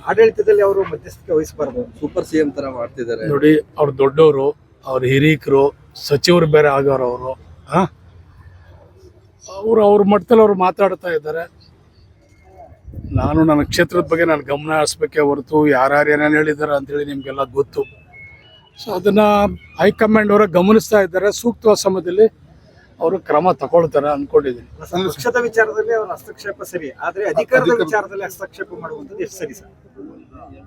ಆಡಳಿತದಲ್ಲಿ ಅವರು ಮಧ್ಯಸ್ಥಿಕೆ ವಹಿಸಬಾರ್ದು, ಸೂಪರ್ ಸಿಎಂ ತರ ಮಾಡ್ತಿದ್ದಾರೆ ನೋಡಿ. ಅವ್ರು ದೊಡ್ಡವರು, ಅವ್ರ ಹಿರೀಕರು, ಸಚಿವರು ಬೇರೆ ಆಗೋರು ಅವರು. ಅವ್ರ ಮಟ್ಟದಲ್ಲಿ ಅವ್ರು ಮಾತಾಡ್ತಾ ಇದ್ದಾರೆ. ನಾನು ನನ್ನ ಕ್ಷೇತ್ರದ ಬಗ್ಗೆ ನಾನು ಗಮನ ಹರಿಸ್ಬೇಕೇ ಹೊರತು ಯಾರ್ಯಾರು ಏನೇನು ಹೇಳಿದ್ದಾರೆ ಅಂತೇಳಿ ನಿಮಗೆಲ್ಲ ಗೊತ್ತು. ಸೊ ಅದನ್ನು ಹೈಕಮಾಂಡ್ ಅವರ ಗಮನಿಸ್ತಾ ಇದ್ದಾರೆ. ಸೂಕ್ತ ಸಮಯದಲ್ಲಿ ಅವರು ಕ್ರಮ ತಗೊಳ್ತಾರೆ ಅಂದ್ಕೊಂಡಿದ್ದೀನಿ. ಪಕ್ಷದ ವಿಚಾರದಲ್ಲಿ ಅವರ ಹಸ್ತಕ್ಷೇಪ ಸರಿ, ಆದ್ರೆ ಅಧಿಕಾರದ ವಿಚಾರದಲ್ಲಿ ಹಸ್ತಕ್ಷೇಪ ಮಾಡುವಂಥದ್ದು ಎಷ್ಟು ಸರಿ ಸರ್?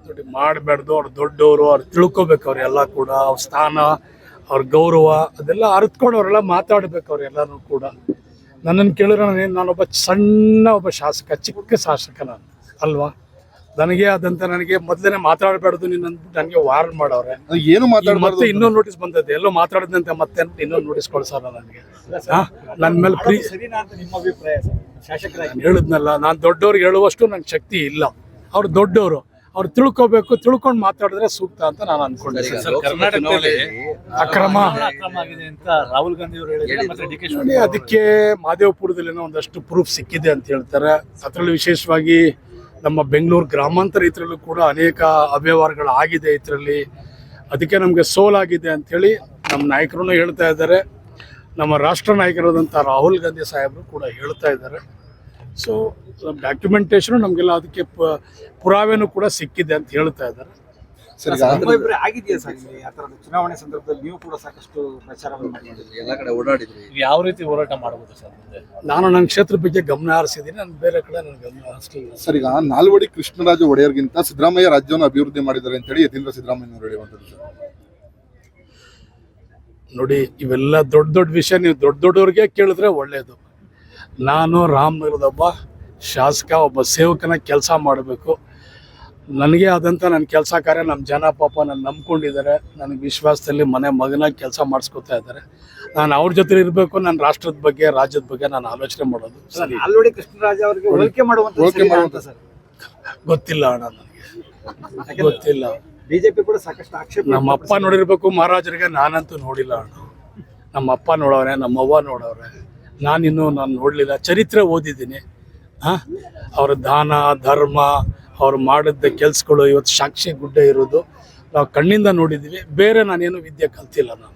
ನೋಡಿ, ಮಾಡಬಾರ್ದು. ಅವ್ರು ದೊಡ್ಡವರು, ಅವ್ರು ತಿಳ್ಕೊಬೇಕು. ಅವರೆಲ್ಲ ಕೂಡ ಅವ್ರ ಸ್ಥಾನ, ಅವ್ರ ಗೌರವ ಅದೆಲ್ಲ ಅರಿತ್ಕೊಂಡು ಅವರೆಲ್ಲ ಮಾತಾಡ್ಬೇಕು. ಅವರೆಲ್ಲರೂ ಕೂಡ ನನ್ನನ್ನು ಕೇಳಿದ್ರೆ ನಾನೊಬ್ಬ ಸಣ್ಣ ಶಾಸಕ, ಚಿಕ್ಕ ಶಾಸಕ ನಾನು ಅಲ್ವಾ. ನನಗೆ ಆದಂತ ನನಗೆ ಮೊದಲೇ ಮಾತಾಡಬಾರ್ದು ನೀನು ನನಗೆ ವಾರ್ನ್ ಮಾಡವ್ರೆ. ಏನು ಮತ್ತೆ ಇನ್ನೊಂದು ನೋಟಿಸ್ ಬಂದದ್ದು, ಎಲ್ಲೋ ಮಾತಾಡದಂತೆ ಮತ್ತೆ ಇನ್ನೊಂದು ನೋಟಿಸ್ ಕೊಡ್ಸಾರ ನನಗೆ. ನನ್ನ ಮೇಲೆ ನಿಮ್ಮ ಅಭಿಪ್ರಾಯ ಶಾಸಕರಾಗಿ? ಹೇಳಿದ್ನಲ್ಲ, ನಾನು ದೊಡ್ಡವ್ರಿಗೆ ಹೇಳುವಷ್ಟು ನಂಗೆ ಶಕ್ತಿ ಇಲ್ಲ. ಅವ್ರು ದೊಡ್ಡವರು, ಅವ್ರು ತಿಳ್ಕೊಬೇಕು. ತಿಳ್ಕೊಂಡು ಮಾತಾಡಿದ್ರೆ ಸೂಕ್ತ ಅಂತ ನಾನು ಅನ್ಕೊಂಡಿದ್ದೀನಿ. ಅಕ್ರಮ ಆಗಿದೆ ಅಂತ ರಾಹುಲ್ ಗಾಂಧಿ ಅವರು ಹೇಳಿದ್ದಾರೆ. ನೋಡಿ, ಅದಕ್ಕೆ ಮಾದೇವಪುರದಲ್ಲಿ ಒಂದಷ್ಟು ಪ್ರೂಫ್ ಸಿಕ್ಕಿದೆ ಅಂತ ಹೇಳ್ತಾರೆ. ಅದರಲ್ಲಿ ವಿಶೇಷವಾಗಿ ನಮ್ಮ ಬೆಂಗಳೂರು ಗ್ರಾಮಾಂತರ ಇದರಲ್ಲೂ ಕೂಡ ಅನೇಕ ಅವ್ಯವಹಾರಗಳು ಆಗಿದೆ ಇದರಲ್ಲಿ. ಅದಕ್ಕೆ ನಮಗೆ ಸೋಲಾಗಿದೆ ಅಂಥೇಳಿ ನಮ್ಮ ನಾಯಕರು ಹೇಳ್ತಾ ಇದ್ದಾರೆ. ನಮ್ಮ ರಾಷ್ಟ್ರ ನಾಯಕರಾದಂಥ ರಾಹುಲ್ ಗಾಂಧಿ ಸಾಹೇಬರು ಕೂಡ ಹೇಳ್ತಾ ಇದ್ದಾರೆ. ಸೊ ಡಾಕ್ಯುಮೆಂಟೇಶನ್ ನಮಗೆಲ್ಲ ಅದಕ್ಕೆ ಪುರಾವೆನೂ ಕೂಡ ಸಿಕ್ಕಿದೆ ಅಂತ ಹೇಳ್ತಾ ಇದ್ದಾರೆ. ಆಗಿದೆಯಾ ಸರ್ ಆ ಥರದ ಚುನಾವಣೆ ಸಂದರ್ಭದಲ್ಲಿ? ನೀವು ಕೂಡ ಸಾಕಷ್ಟು ಪ್ರಚಾರವನ್ನು ಮಾಡಿದ್ರಿ, ಎಲ್ಲ ಕಡೆ ಓಡಾಡಿದ್ರಿ. ಯಾವ ರೀತಿ ಹೋರಾಟ ಮಾಡಬಹುದು ಸರ್ ಮುಂದೆ? ನಾನು ನನ್ನ ಕ್ಷೇತ್ರ ಬಗ್ಗೆ ಗಮನ ಹರಿಸಿದ್ದೀನಿ. ನಾನು ಬೇರೆ ಕಡೆ ನನ್ನ ಗಮನ ಹರಿಸಲಿಲ್ಲ. ಸರ್, ಈಗ ನಾಲ್ವಡಿ ಕೃಷ್ಣರಾಜ ಒಡೆಯರ್ಗಿಂತ ಸಿದ್ದರಾಮಯ್ಯ ರಾಜ್ಯವನ್ನು ಅಭಿವೃದ್ಧಿ ಮಾಡಿದ್ದಾರೆ ಅಂತ ಹೇಳಿ ಯತೀಂದ್ರ ಸಿದ್ದರಾಮಯ್ಯ ಅವರು ಹೇಳುವಂಥದ್ದು. ನೋಡಿ, ಇವೆಲ್ಲ ದೊಡ್ಡ ದೊಡ್ಡ ವಿಷಯ ನೀವು ದೊಡ್ಡವ್ರಿಗೆ ಕೇಳಿದ್ರೆ ಒಳ್ಳೆಯದು. ನಾನು ರಾಮನಗರದ ಒಬ್ಬ ಶಾಸಕ, ಒಬ್ಬ ಸೇವಕನ ಕೆಲಸ ಮಾಡಬೇಕು. ನನಗೆ ಆದಂಥ ನನ್ನ ಕೆಲಸ ಕಾರ್ಯ ನಮ್ಮ ಜನ ಪಾಪ ನನ್ನ ನಂಬ್ಕೊಂಡಿದ್ದಾರೆ. ನನಗೆ ವಿಶ್ವಾಸದಲ್ಲಿ ಮಗನಾಗಿ ಕೆಲಸ ಮಾಡಿಸ್ಕೊತಾ ಇದ್ದಾರೆ. ನಾನು ಅವ್ರ ಜೊತೆ ಇರಬೇಕು. ನನ್ನ ರಾಷ್ಟ್ರದ ಬಗ್ಗೆ, ರಾಜ್ಯದ ಬಗ್ಗೆ ನಾನು ಆಲೋಚನೆ ಮಾಡೋದು ಸರಿ. ನಾಲ್ವಡಿ ಕೃಷ್ಣರಾಜ ಅವರಿಗೆ ಹೋಲಿಕೆ ಮಾಡುವಂತ ಸರ್ ಗೊತ್ತಿಲ್ಲ ಅಣ್ಣ, ನನಗೆ ಗೊತ್ತಿಲ್ಲ. ಬಿಜೆಪಿ ಕೂಡ ಸಾಕಷ್ಟು ಆಕ್ಷೇಪ. ನಮ್ಮ ಅಪ್ಪ ನೋಡಿರ್ಬೇಕು ಮಹಾರಾಜರಿಗೆ, ನಾನಂತೂ ನೋಡಿಲ್ಲ ಅಣ್ಣ. ನಮ್ಮ ಅಪ್ಪ ನೋಡವ್ರೆ, ನಮ್ಮ ಅವ್ವ ನೋಡವ್ರೆ, ನಾನು ನೋಡಲಿಲ್ಲ. ಚರಿತ್ರೆ ಓದಿದ್ದೀನಿ. ಅವರ ದಾನ ಧರ್ಮ, ಅವ್ರು ಮಾಡಿದ್ದ ಕೆಲಸಗಳು ಇವತ್ತು ಸಾಕ್ಷಿ ಗುಡ್ಡ ಇರೋದು ನಾವು ಕಣ್ಣಿಂದ ನೋಡಿದ್ದೀವಿ. ಬೇರೆ ನಾನೇನು ವಿದ್ಯೆ ಕಲ್ತಿಲ್ಲ ನಾನು.